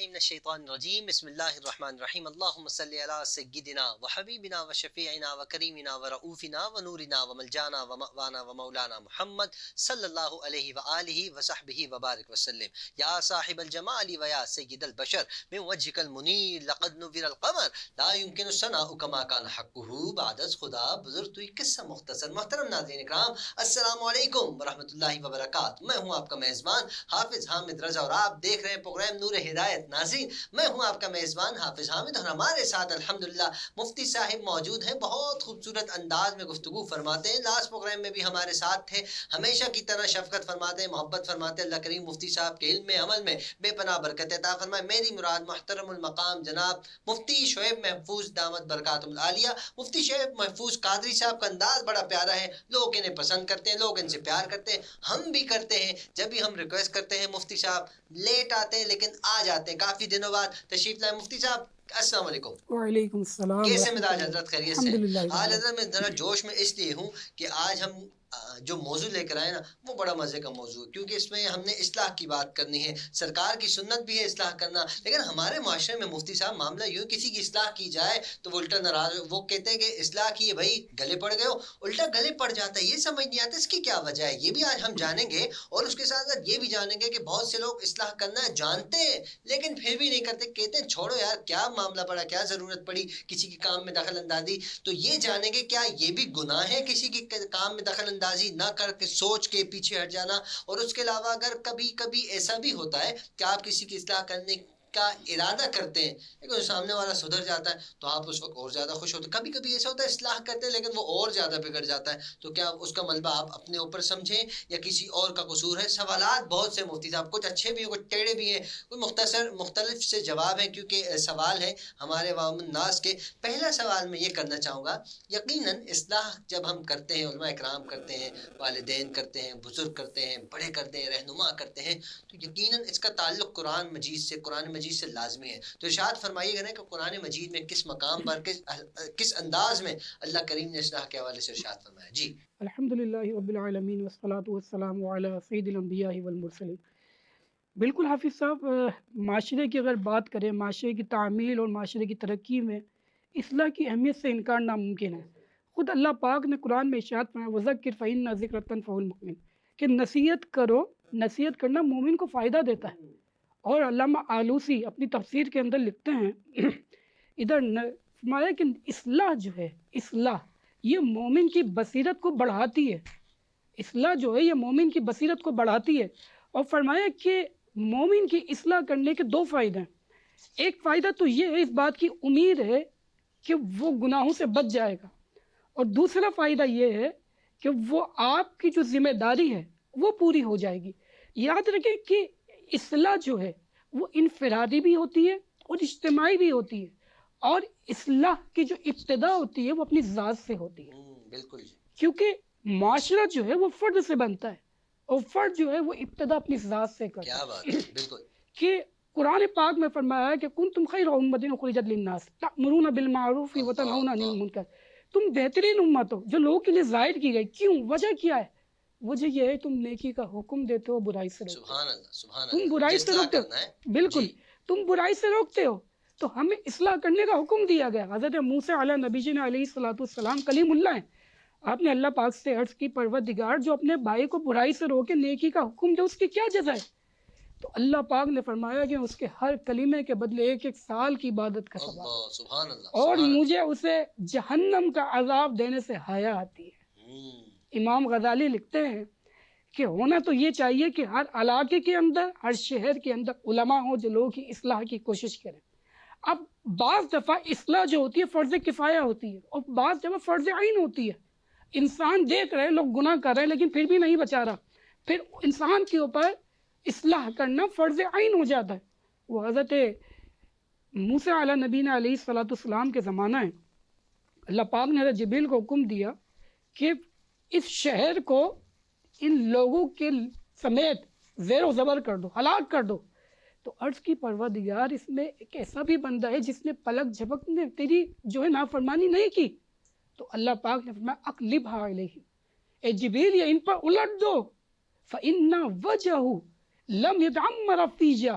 من الشیطان الرجیم بسم اللہ الرحمن الرحیم اللہم صلی علی سیدنا وحبیبنا وشفیعنا وکریمنا ورؤوفنا ونورنا وملجانا ومأوانا ومولانا محمد صلی اللہ علیہ وآلہ وصحبہ وبارک وسلم یا صاحب الجمال ویا سید البشر من وجهک المنیر لقد نور القمر لا يمكن الثناء كما كان حقه بعد از خدا بزرگ تو قصہ مختصر. محترم ناظرین اکرام السلام علیکم ورحمۃ اللہ وبرکاتہ. میں ہوں آپ کا میزبان حافظ حامد رضا اور آپ دیکھ رہے ہیں پروگرام نور ہدایت. ناظرین میں ہوں آپ کا میزبان حافظ حامد اور ہمارے ساتھ الحمدللہ مفتی صاحب موجود ہیں. بہت خوبصورت انداز میں گفتگو فرماتے ہیں. لاسٹ پروگرام میں بھی ہمارے ساتھ تھے. ہمیشہ کی طرح شفقت فرماتے ہیں, محبت فرماتے ہیں. اللہ کریم مفتی صاحب کے علم میں عمل میں بے پناہ برکت عطا فرمائے. میری مراد محترم المقام جناب مفتی شعیب محفوظ دامت برکاتہ العالیہ مفتی شعیب محفوظ قادری صاحب کا انداز بڑا پیارا ہے. لوگ انہیں پسند کرتے ہیں, لوگ ان سے پیار کرتے ہیں, ہم بھی کرتے ہیں. جب بھی ہم ریکویسٹ کرتے ہیں مفتی صاحب لیٹ آتے ہیں لیکن آ جاتے ہیں. کافی دنوں بعد تشریف لائے. مفتی صاحب السلام علیکم. وعلیکم السلام. کیسے مزاج حضرت, خیریت سے؟ آج حضرت میں ذرا جوش میں اس لیے ہوں کہ آج ہم جو موضوع لے کر آئے نا وہ بڑا مزے کا موضوع ہے, کیونکہ اس میں ہم نے اصلاح کی بات کرنی ہے. سرکار کی سنت بھی ہے اصلاح کرنا, لیکن ہمارے معاشرے میں مفتی صاحب معاملہ یوں کسی کی اصلاح کی جائے تو وہ الٹا ناراض, وہ کہتے ہیں کہ اصلاح کی ہے بھائی گلے پڑ گئے ہو, الٹا گلے پڑ جاتا ہے. یہ سمجھ نہیں آتا اس کی کیا وجہ ہے. یہ بھی آج ہم جانیں گے اور اس کے ساتھ ساتھ یہ بھی جانیں گے کہ بہت سے لوگ اصلاح کرنا جانتے ہیں لیکن پھر بھی نہیں کرتے. کہتے ہیں چھوڑو یار کیا معاملہ پڑا, کیا ضرورت پڑی کسی کے کام میں دخل اندازی. تو یہ جانیں گے کیا یہ بھی گناہ ہے کسی کے کام میں دخل اندازی نہ کر کے سوچ کے پیچھے ہٹ جانا. اور اس کے علاوہ اگر کبھی کبھی ایسا بھی ہوتا ہے کہ آپ کسی کی اصلاح کرنے کا ارادہ کرتے ہیں لیکن سامنے والا سدھر جاتا ہے تو آپ اس وقت اور زیادہ خوش ہوتے ہیں. کبھی کبھی ایسا ہوتا ہے اصلاح کرتے ہیں لیکن وہ اور زیادہ بگڑ جاتا ہے, تو کیا اس کا ملبہ آپ اپنے اوپر سمجھیں یا کسی اور کا قصور ہے؟ سوالات بہت سے مفتی صاحب, کچھ اچھے بھی ہیں کچھ ٹیڑے بھی ہیں, کوئی مختلف سے جواب ہیں کیونکہ سوال ہے ہمارے عوام الناس کے. پہلا سوال میں یہ کرنا چاہوں گا, یقیناً اصلاح جب ہم کرتے ہیں, علماء اکرام کرتے ہیں, والدین کرتے ہیں, بزرگ کرتے ہیں, بڑے کرتے ہیں, رہنما کرتے ہیں, تو یقیناً اس کا تعلق قرآن مجید سے, قرآن مجید سے لازمی ہے. تو ارشاد فرمائیے گا نا کہ قرآن مجید میں کس مقام پر کس انداز میں اللہ کریم نے اصلاح کے حوالے سے ارشاد فرمایا. جی الحمدللہ رب العالمین والصلاة والسلام علی سید الانبیاء والمرسلین. بالکل حافظ صاحب, معاشرے کی اگر بات کریں, معاشرے کی تعمیل اور معاشرے کی ترقی میں اصلاح کی اہمیت سے انکار ناممکن ہے. خود اللہ پاک نے قرآن میں ارشاد فرمایا وَذَكِّرْ فَإِنَّ الذِّكْرَ تَنفَعُ الْمُؤْمِنِينَ, کہ نصیحت کرو, نصیحت کرنا مومن کو فائدہ دیتا ہے. اور علامہ آلوسی اپنی تفسیر کے اندر لکھتے ہیں ادھر فرمایا کہ اصلاح جو ہے, اصلاح یہ مومن کی بصیرت کو بڑھاتی ہے. اصلاح جو ہے یہ مومن کی بصیرت کو بڑھاتی ہے. اور فرمایا کہ مومن کی اصلاح کرنے کے دو فائدے ہیں. ایک فائدہ تو یہ ہے, اس بات کی امید ہے کہ وہ گناہوں سے بچ جائے گا, اور دوسرا فائدہ یہ ہے کہ وہ آپ کی جو ذمہ داری ہے وہ پوری ہو جائے گی. یاد رکھیں کہ اصلاح جو ہے وہ انفرادی بھی ہوتی ہے اور اجتماعی بھی ہوتی ہے, اور اصلاح کی جو ابتدا ہوتی ہے وہ اپنی ذات سے ہوتی ہے. بالکل, کیونکہ معاشرہ جو ہے وہ فرد سے بنتا ہے, اور فرد جو ہے وہ ابتدا اپنی ذات سے کرتا ہے. کیا بات ہے, بالکل. کہ قرآن پاک میں فرمایا ہے کہ کنتم خیر امۃ اخرجت للناس تأمرون بالمعروف وتنہون عن المنکر, تم بہترین امت ہو جو لوگوں کے لیے ظاہر کی گئی. کیوں؟ وجہ کیا ہے؟ وجہ یہ ہے تم نیکی کا حکم دیتے ہو, برائی سے روکتے ہو. سبحان اللہ, سبحان تم اللہ. برائی سے روکتے ہو, بالکل تم برائی سے روکتے ہو, تو ہمیں اصلاح کرنے کا حکم دیا گیا. حضرت موسیٰ علیہ نبی جی نے علیہ السلام کلیم اللہ ہیں. آپ نے اللہ پاک سے عرض کی پروردگار جو اپنے بھائی کو برائی سے روکے نیکی کا حکم دے اس کی کیا جزا ہے؟ تو اللہ پاک نے فرمایا کہ اس کے ہر کلمے کے بدلے 1 سال کی عبادت کا ثواب, سبحان اللہ, اور مجھے اسے جہنم کا عذاب دینے سے حیا آتی ہے. امام غزالی لکھتے ہیں کہ ہونا تو یہ چاہیے کہ ہر علاقے کے اندر, ہر شہر کے اندر علماء ہوں جو لوگوں کی اصلاح کی کوشش کریں. اب بعض دفعہ اصلاح جو ہوتی ہے فرض کفایہ ہوتی ہے, اور بعض دفعہ فرض عین ہوتی ہے. انسان دیکھ رہے لوگ گناہ کر رہے ہیں لیکن پھر بھی نہیں بچا رہا, پھر انسان کے اوپر اصلاح کرنا فرض عین ہو جاتا ہے. وہ حضرت موسیٰ علیہ نبی نے علیہ السلام کے زمانہ ہے, اللہ پاک نے حضرت جبریل کو حکم دیا کہ اس شہر کو ان لوگوں کے سمیت زیر و زبر کر دو, ہلاک کر دو. تو عرض کی پروردگار اس میں ایک ایسا بھی بندہ ہے جس نے پلک جھپک نے تیری جو ہے نافرمانی نہیں کی. تو اللہ پاک نے فرمایا اقلبھا علیہم, اے جبریل یہ ان پر الٹ دو, فإن وجہہ لم یتعمر فیجا,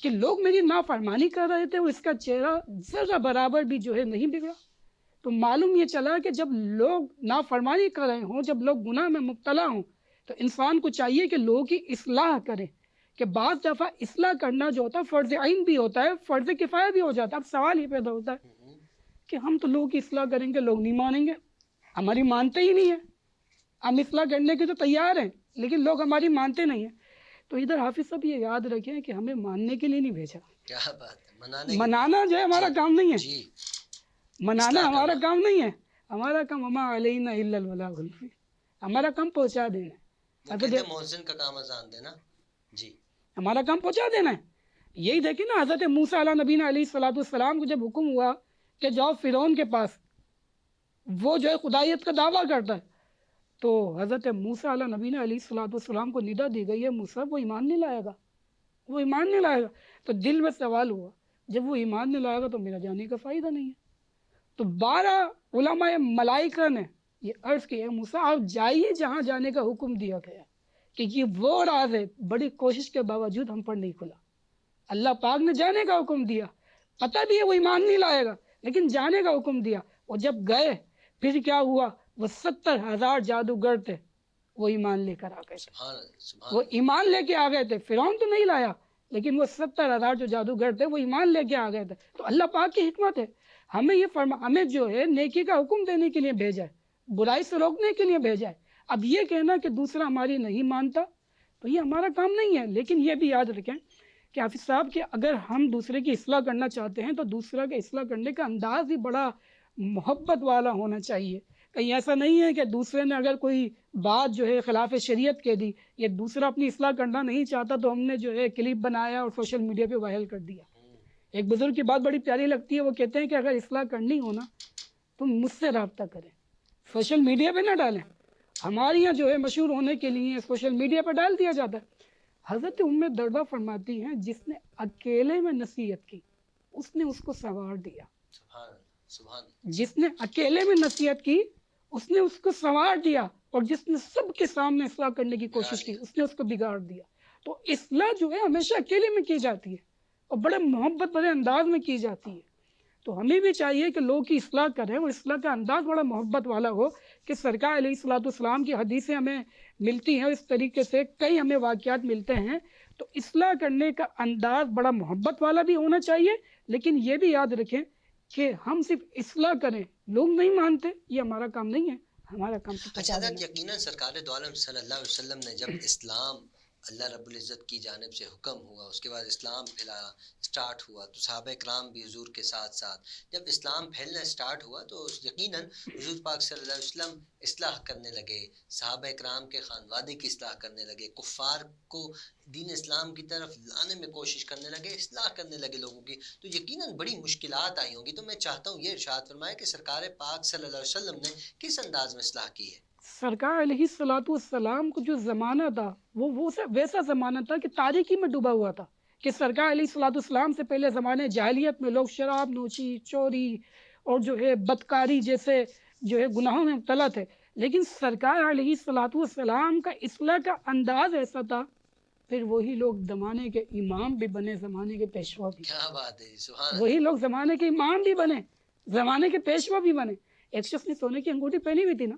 کہ لوگ میری نافرمانی کر رہے تھے اور اس کا چہرہ ذرہ برابر بھی جو ہے نہیں بگڑا. تو معلوم یہ چلا کہ جب لوگ نافرمانی کر رہے ہوں، جب لوگ گناہ میں مبتلا ہوں، تو انسان کو چاہیے کہ لوگوں کی اصلاح کرے. کہ بعض دفعہ اصلاح کرنا جو ہوتا ہے فرض عین بھی ہوتا ہے، فرض کفایہ بھی ہو جاتا ہے. اب سوال یہ پیدا ہوتا ہے کہ ہم تو لوگوں کی اصلاح کریں گے، لوگ نہیں مانیں گے، ہماری مانتے ہی نہیں ہیں. ہم اصلاح کرنے کے تو تیار ہیں لیکن لوگ ہماری مانتے نہیں ہیں. تو ادھر حافظ صاحب یہ یاد رکھیں کہ ہمیں ماننے کے لیے نہیں بھیجا. کیا بات ہے، منانا جو ہے ہمارا کام نہیں ہے. جی منانا ہمارا کام نہیں ہے. ہمارا کام وما علینا الا البلاغ المبین، ہمارا کام پہنچا دینا ہے. محسن کا کام اذان دینا، جی ہمارا کام پہنچا دینا ہے. یہی دیکھیں نا حضرت موسیٰ علیہ نبینا علیہ الصلوۃ والسلام کو جب حکم ہوا کہ جاؤ فرعون کے پاس، وہ جو ہے خدائیت کا دعویٰ کرتا ہے، تو حضرت موسیٰ علیہ نبینا علیہ الصلوۃ والسلام کو ندا دی گئی ہے موسیٰ وہ ایمان نہیں لائے گا، وہ ایمان نہیں لائے گا. تو دل میں سوال ہوا جب وہ ایمان نہیں لائے گا تو میرا جانے کا فائدہ نہیں ہے. تو 12 علماء ملائکہ نے یہ عرض کیا ہے موسیٰ آپ جائیے جہاں جانے کا حکم دیا گیا، کہ یہ وہ راز ہے بڑی کوشش کے باوجود ہم پر نہیں کھلا. اللہ پاک نے جانے کا حکم دیا، پتہ بھی ہے وہ ایمان نہیں لائے گا لیکن جانے کا حکم دیا. اور جب گئے پھر کیا ہوا، وہ 70,000 جادوگر تھے وہ ایمان لے کر آ گئے تھے. وہ ایمان لے کے آ گئے تھے. فرعون تو نہیں لایا لیکن وہ 70,000 جو جادوگر تھے وہ ایمان لے کے آ گئے تھے. تو اللہ پاک کی حکمت ہے، ہمیں جو ہے نیکی کا حکم دینے کے لیے بھیجا ہے، برائی سے روکنے کے لیے بھیجا ہے. اب یہ کہنا کہ دوسرا ہماری نہیں مانتا تو یہ ہمارا کام نہیں ہے. لیکن یہ بھی یاد رکھیں کہ حافظ صاحب کہ اگر ہم دوسرے کی اصلاح کرنا چاہتے ہیں تو دوسرا کا اصلاح کرنے کا انداز بھی بڑا محبت والا ہونا چاہیے. کہیں ایسا نہیں ہے کہ دوسرے نے اگر کوئی بات جو ہے خلاف شریعت کہہ دی، یا دوسرا اپنی اصلاح کرنا نہیں چاہتا تو ہم نے جو ہے کلپ بنایا اور سوشل میڈیا پہ وائرل کر دیا. ایک بزرگ کی بات بڑی پیاری لگتی ہے، وہ کہتے ہیں کہ اگر اصلاح کرنی ہو نا تو مجھ سے رابطہ کریں، سوشل میڈیا پہ نہ ڈالیں. ہمارے یہاں جو ہے مشہور ہونے کے لیے سوشل میڈیا پہ ڈال دیا جاتا ہے. حضرت ام دردہ فرماتی ہیں جس نے اکیلے میں نصیحت کی اس نے اس کو سنوار دیا. جس نے اکیلے میں نصیحت کی اس نے اس کو سنوار دیا، اور جس نے سب کے سامنے اصلاح کرنے کی کوشش کی اس نے اس کو بگاڑ دیا. تو اصلاح جو ہے ہمیشہ اکیلے میں کی جاتی ہے اور بڑے محبت بڑے انداز میں کی جاتی ہے. تو ہمیں بھی چاہیے کہ لوگ کی اصلاح کریں اور اصلاح کا انداز بڑا محبت والا ہو. کہ سرکار علیہ الصلوۃ والسلام کی حدیثیں ہمیں ملتی ہیں، اس طریقے سے کئی ہمیں واقعات ملتے ہیں. تو اصلاح کرنے کا انداز بڑا محبت والا بھی ہونا چاہیے. لیکن یہ بھی یاد رکھیں کہ ہم صرف اصلاح کریں، لوگ نہیں مانتے یہ ہمارا کام نہیں ہے. ہمارا کام اچھا حضرت یقیناً سرکار دو عالم صلی اللہ علیہ وسلم نے جب اسلام اللہ رب العزت کی جانب سے حکم ہوا، اس کے بعد اسلام پھیلانا اسٹارٹ ہوا، تو صحابہ کرام بھی حضور کے ساتھ ساتھ جب اسلام پھیلنا اسٹارٹ ہوا تو یقیناً حضور پاک صلی اللہ علیہ وسلم اصلاح کرنے لگے، صحابہ کرام کے خانوادے کی اصلاح کرنے لگے، کفار کو دین اسلام کی طرف لانے میں کوشش کرنے لگے، اصلاح کرنے لگے لوگوں کی. تو یقیناً بڑی مشکلات آئی ہوں گی. تو میں چاہتا ہوں یہ ارشاد فرمائے کہ سرکار پاک صلی اللہ علیہ وسلم نے کس انداز میں اصلاح کی ہے؟ سرکار علیہ الصلوۃ والسلام کو جو زمانہ تھا وہ ویسا زمانہ تھا کہ تاریکی میں ڈوبا ہوا تھا. کہ سرکار علیہ الصلوۃ والسلام سے پہلے زمانے جاہلیت میں لوگ شراب نوشی، چوری اور جو ہے بدکاری جیسے جو ہے گناہوں میں مبتلا تھے. لیکن سرکار علیہ الصلوۃ والسلام کا اصلاح کا انداز ایسا تھا، پھر وہی لوگ زمانے کے امام بھی بنے، زمانے کے پیشوا بھی. کیا بات ہے، سبحان اللہ. وہی لوگ زمانے کے امام بھی بنے، زمانے کے پیشوا بھی بنے. ایک شخص نے سونے کی انگوٹھی پہنی ہوئی تھی نا،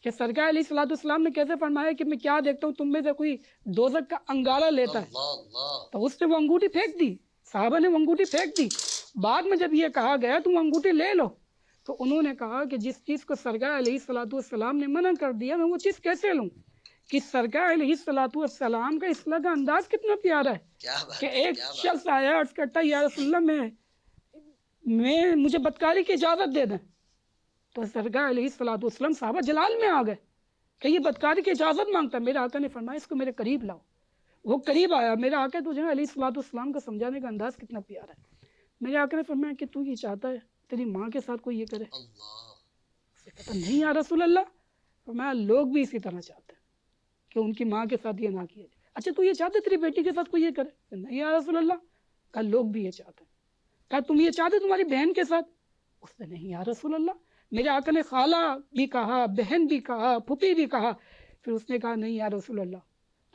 کہ سرکار علیہ الصلوۃ والسلام نے کیسے فرمایا کہ میں کیا دیکھتا ہوں تم میں سے کوئی دوزخ کا انگارہ لیتا ہے، تو اس نے وہ انگوٹھی پھینک دی. صحابہ نے وہ انگوٹھی پھینک دی. بعد میں جب یہ کہا گیا تم انگوٹھی لے لو، تو انہوں نے کہا کہ جس چیز کو سرکار علیہ الصلوۃ والسلام نے منع کر دیا میں وہ چیز کیسے لوں. کہ سرکار علیہ الصلوۃ والسلام کا اصلاح کا انداز کتنا پیارا ہے کہ ایک شخص آیا عرض کرتا یا رسول اللہ میں مجھے بدکاری کی اجازت دے دیں. تو سرکار علیہ الصلوۃ والسلام صحابہ جلال میں آ گئے کہ یہ بدکاری کی اجازت مانگتا ہے. میرے آقا نے فرمایا اس کو میرے قریب لاؤ. وہ قریب آیا. میرے آقا تو جو ہے علیہ الصلوۃ والسلام کا سمجھانے کا انداز کتنا پیارا ہے. میرے آقا نے فرمایا کہ تو یہ چاہتا ہے تیری ماں کے ساتھ کوئی یہ کرے؟ نہیں یا رسول اللہ. فرمایا لوگ بھی اسی طرح چاہتے ہیں کہ ان کی ماں کے ساتھ یہ نہ کیا جائے. اچھا تو یہ چاہتے تیری بیٹی کے ساتھ کوئی یہ کرے؟ نہیں یا رسول اللہ. کہا لوگ بھی یہ چاہتے ہیں. کہا تم یہ چاہتے تمہاری بہن کے ساتھ؟ اس نے نہیں یا رسول اللہ. میرے آقا نے خالہ بھی کہا، بہن بھی کہا، پھوپھی بھی کہا. پھر اس نے کہا نہیں یا رسول اللہ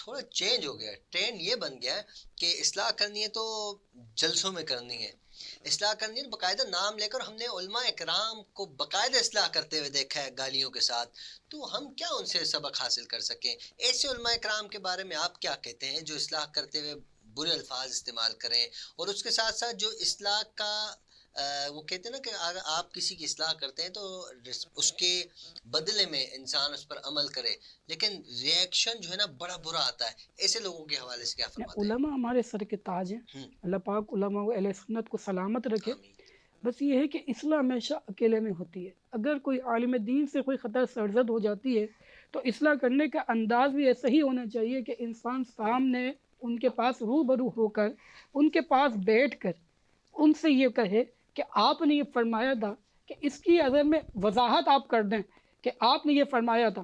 تھوڑا چینج ہو گیا ہے. ٹرینڈ یہ بن گیا ہے کہ اصلاح کرنی ہے تو جلسوں میں کرنی ہے. اصلاح کرنی ہے باقاعدہ نام لے کر. ہم نے علماء اکرام کو باقاعدہ اصلاح کرتے ہوئے دیکھا ہے گالیوں کے ساتھ. تو ہم کیا ان سے سبق حاصل کر سکیں؟ ایسے علماء اکرام کے بارے میں آپ کیا کہتے ہیں جو اصلاح کرتے ہوئے برے الفاظ استعمال کریں، اور اس کے ساتھ ساتھ جو اصلاح کا وہ کہتے ہیں نا کہ اگر آپ کسی کی اصلاح کرتے ہیں تو اس کے بدلے میں انسان اس پر عمل کرے، لیکن ریئیکشن جو ہے نا بڑا برا آتا ہے. ایسے لوگوں کے حوالے سے کیا فرماتے ہیں؟ علماء ہمارے سر کے تاج ہیں. اللہ پاک علماء و اہل سنت کو سلامت رکھے. آمین. بس یہ ہے کہ اصلاح ہمیشہ اکیلے میں ہوتی ہے. اگر کوئی عالم دین سے کوئی خطا سرزد ہو جاتی ہے تو اصلاح کرنے کا انداز بھی ایسا ہی ہونا چاہیے کہ انسان سامنے ان کے پاس روبرو ہو کر، ان کے پاس بیٹھ کر ان سے یہ کہے کہ آپ نے یہ فرمایا تھا، کہ اس کی اگر میں وضاحت آپ کر دیں کہ آپ نے یہ فرمایا تھا.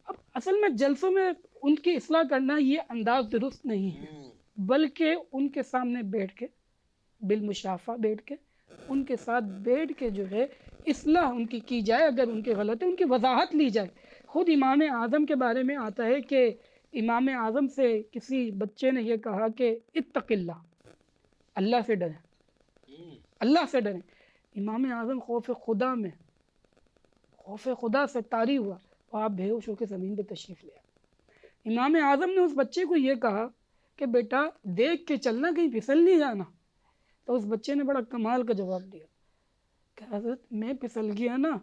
اب اصل میں جلسوں میں ان کی اصلاح کرنا یہ انداز درست نہیں ہے، بلکہ ان کے سامنے بیٹھ کے بالمشافہ بیٹھ کے ان کے ساتھ بیٹھ کے جو ہے اصلاح ان کی جائے. اگر ان کے غلط ہے ان کی وضاحت لی جائے. خود امام اعظم کے بارے میں آتا ہے کہ امام اعظم سے کسی بچے نے یہ کہا کہ اتق اللہ، اللہ سے ڈریں، اللہ سے ڈریں. امام اعظم خوف خدا سے طاری ہوا اور آپ بے ہوش ہو کے زمین پہ تشریف لے آئے. امام اعظم نے اس بچے کو یہ کہا کہ بیٹا دیکھ کے چلنا، کہیں پھسل نہیں جانا. تو اس بچے نے بڑا کمال کا جواب دیا کہ حضرت میں پھسل گیا نا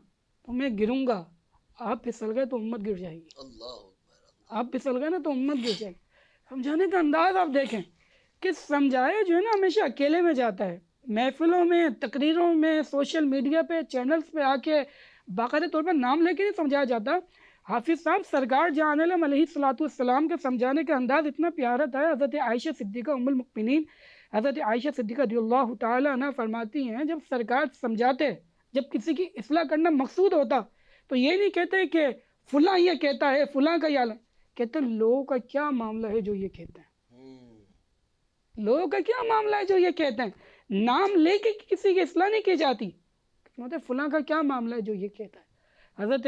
تو میں گروں گا، آپ پھسل گئے تو امت گر جائے گی. اللہ اکبر. آپ پھسل گئے نا تو امت گر جائے گی. سمجھانے کا انداز آپ دیکھیں کہ سمجھایا جو ہے نا ہمیشہ اکیلے میں جاتا ہے. محفلوں میں، تقریروں میں، سوشل میڈیا پہ، چینلز پہ آ کے باقاعدہ طور پر نام لے کے نہیں سمجھایا جاتا. حافظ صاحب سرکار جان عالم علیہ السلام کے سمجھانے کا انداز اتنا پیارا تھا. حضرت عائشہ صدیقہ ام المؤمنین، حضرت عائشہ صدیقہ رضی اللہ تعالیٰ عنہ فرماتی ہیں جب سرکار سمجھاتے، جب کسی کی اصلاح کرنا مقصود ہوتا تو یہ نہیں کہتے کہ فلاں یہ کہتا ہے، فلاں کا یہ حال ہے. کہتے ہیں لوگوں کا کیا معاملہ ہے جو یہ کہتے ہیں، لوگوں کا کیا معاملہ ہے جو یہ کہتے ہیں. نام لے کے کسی کی اصلاح نہیں کی جاتی، مطلب فلاں کا کیا معاملہ ہے جو یہ کہتا ہے. حضرت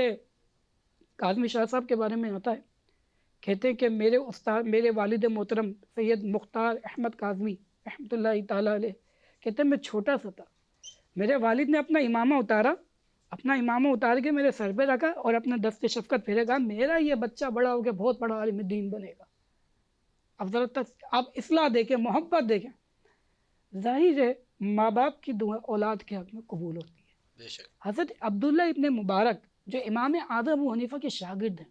کاظمی شاہ صاحب کے بارے میں آتا ہے، کہتے ہیں کہ میرے استاد، میرے والد محترم سید مختار احمد کاظمی رحمۃ اللہ تعالیٰ علیہ، کہتے ہیں میں چھوٹا سا تھا، میرے والد نے اپنا امامہ اتار کے میرے سر پہ رکھا اور اپنا دست شفقت پھیرے گا میرا یہ بچہ بڑا ہو کے بہت بڑا عالم دین بنے گا. اب ذرا تک آپ اصلاح دیکھیں، محبت دیکھیں. ظاہر ہے ماں باپ کی دعا اولاد کے حق میں قبول ہوتی ہے. بے شک. حضرت عبداللہ ابن مبارک جو امام اعظم ابو حنیفہ کے شاگرد ہیں،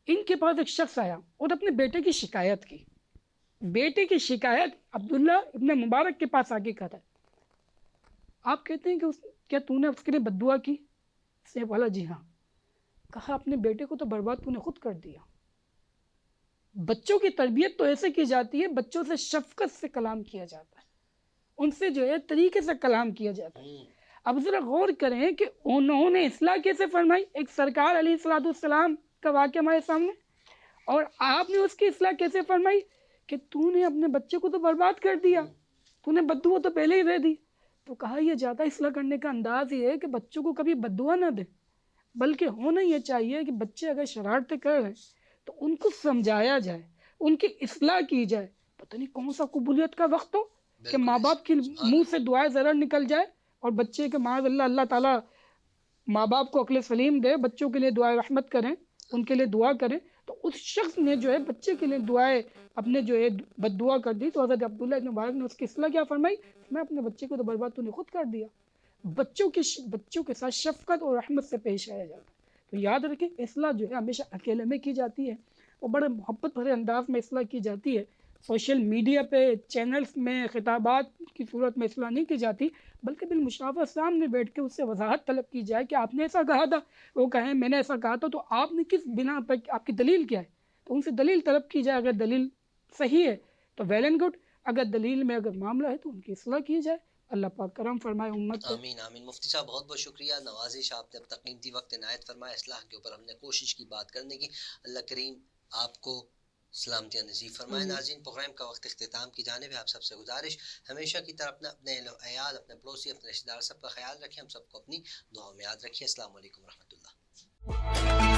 ان کے پاس ایک شخص آیا اور اپنے بیٹے کی شکایت کی. بیٹے کی شکایت عبداللہ ابن مبارک کے پاس آ کے کہتا ہے، آپ کہتے ہیں کہ کیا تو نے اس کے لیے بد دعا کی؟ اس نے بولا جی ہاں. کہا اپنے بیٹے کو تو برباد تو نے خود کر دیا. بچوں کی تربیت تو ایسے کی جاتی ہے، بچوں سے شفقت سے کلام کیا جاتا ہے، ان سے جو ہے طریقے سے کلام کیا جاتا ہے. اب ذرا غور کریں کہ انہوں نے اصلاح کیسے فرمائی. ایک سرکار علیہ السلام کا واقعہ ہمارے سامنے، اور آپ نے اس کی اصلاح کیسے فرمائی کہ تو نے اپنے بچے کو تو برباد کر دیا، تو نے بد دعا تو پہلے ہی دے دی. تو کہا یہ جاتا اصلاح کرنے کا انداز یہ ہے کہ بچوں کو کبھی بد دعا نہ دے، بلکہ ہونا یہ چاہیے کہ بچے اگر شرارتیں کر رہے ہیں تو ان کو سمجھایا جائے، ان کی اصلاح کی جائے. پتہ نہیں کون سا قبولیت کا وقت ہو کہ ماں باپ کے منہ سے دعائیں ضرر نکل جائے اور بچے کے معاذ اللہ تعالیٰ ماں باپ کو عقل سلیم دے، بچوں کے لیے دعائیں رحمت کریں، ان کے لیے دعا کریں. تو اس شخص نے جو ہے بچے کے لیے دعائیں اپنے جو ہے بد دعا کر دی. تو حضرت عبداللہ ابن مبارک نے اس کی اصلاح کیا فرمائی؟ میں اپنے بچے کو تو برباد تو نے خود کر دیا. بچوں کے ساتھ شفقت اور رحمت سے پیش آیا جاتا ہے. تو یاد رکھیں اصلاح جو ہے ہمیشہ اکیلے میں کی جاتی ہے اور بڑے محبت بھرے انداز میں اصلاح کی جاتی ہے. سوشل میڈیا پہ، چینلز میں خطابات کی صورت میں اصلاح نہیں کی جاتی، بلکہ بالمشافہ سامنے بیٹھ کے اس سے وضاحت طلب کی جائے کہ آپ نے ایسا کہا تھا، وہ کہیں میں نے ایسا کہا تھا، تو آپ نے کس بنا پر، آپ کی دلیل کیا ہے. تو ان سے دلیل طلب کی جائے. اگر دلیل صحیح ہے تو ویل اینڈ گڈ، اگر دلیل میں اگر معاملہ ہے تو ان کی اصلاح کی جائے. اللہ پاک کرم فرمائے امت پہ. آمین آمین. مفتی صاحب بہت بہت شکریہ، نوازش آپ نے اپنا قیمتی وقت عنایت فرمایا. اصلاح کے اوپر ہم نے کوشش کی بات کرنے کی. اللہ کریم آپ کو سلامتیاں نصیب فرمائے. ناظرین پروگرام کا وقت اختتام کی جانب ہے. آپ سب سے گزارش ہمیشہ کی طرح اپنے اہل و عیال، اپنے پڑوسی، اپنے رشتہ دار سب کا خیال رکھیں. ہم سب کو اپنی دعاؤں میں یاد رکھیے. السلام علیکم ورحمۃ اللہ.